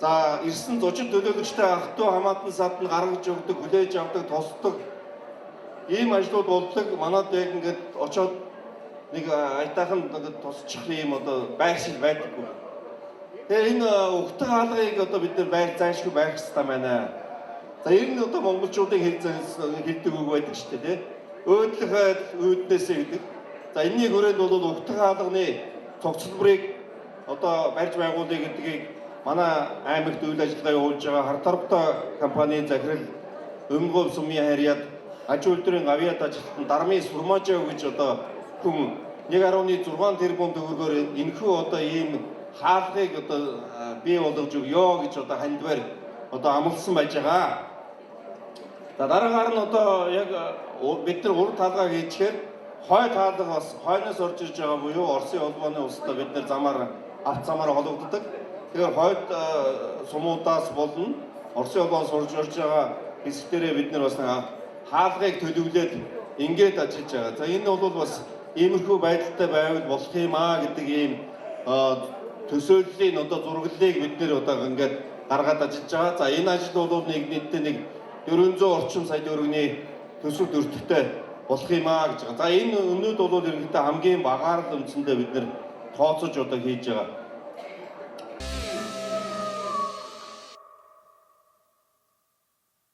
За ирсэн зочид төлөөлөгчтэй ах トゥ хамаатан садд нь гаргаж өгдөг, хүлээж авдаг, тусдаг ийм ажлууд болдог. Манайд яг ингээд очоод нэг айтайхан тусчих ийм одоо байр шиг байдаггүй. Тэгээ энэ ухтаг хаалгыг одоо бид нар байр зайлшгүй байх хэрэгтэй байна. За ер нь одоо монголчуудын хэлдэг үг байдаг шүү дээ, тийм. Өөдлөх айл өөднөөсөө гэдэг. За энэний хүрээнд бол ухтаг хаалганы цогцлборыг одоо барьж байгуулъя гэдгийг манай аймагт үйл ажиллагаа явуулж байгаа Хартарбта компанийн захирал Өмгөв сумын харьяад аж үйлдвэрийн гавьяат ажилтан Дармын Сурмажаа гэж одоо хүн 1.6 тэрбум төгрөгөөр энэхүү одоо ийм хаалгыг одоо бий болгож өгөө гэж одоо хандвар одоо амласан байж байгаа. За дараагаар нь одоо яг бид нар урд хаалгаа хийчихээр хой хаалга бас хойноос орж ирж байгаа буюу Оросын холбооны улстай бид нар замаар авт замаар холбогддог. Тэгэхээр хойд сумуудаас болон Оросын холбооноос орж ирж байгаа хэсгээрээ бид нар бас хаалгыг төлөвлөөд ингээд ажиллаж байгаа. За энэ бол бас иймэрхүү байдалтай байвал болох юм аа гэдэг ийм төсөөллийн одоо зураглалыг бид нэр одоо ингээд гаргаад ажиллаж байгаа. За энэ ажил бол нэг нийтдээ нэг 400 орчим сая төгрөгийн төсөв төртөгтэй болох юм аа гэж байгаа. За энэ өнөөд бол ерөнхийдөө хамгийн багаар л үндсэндээ бид нэр тооцож одоо хийж байгаа.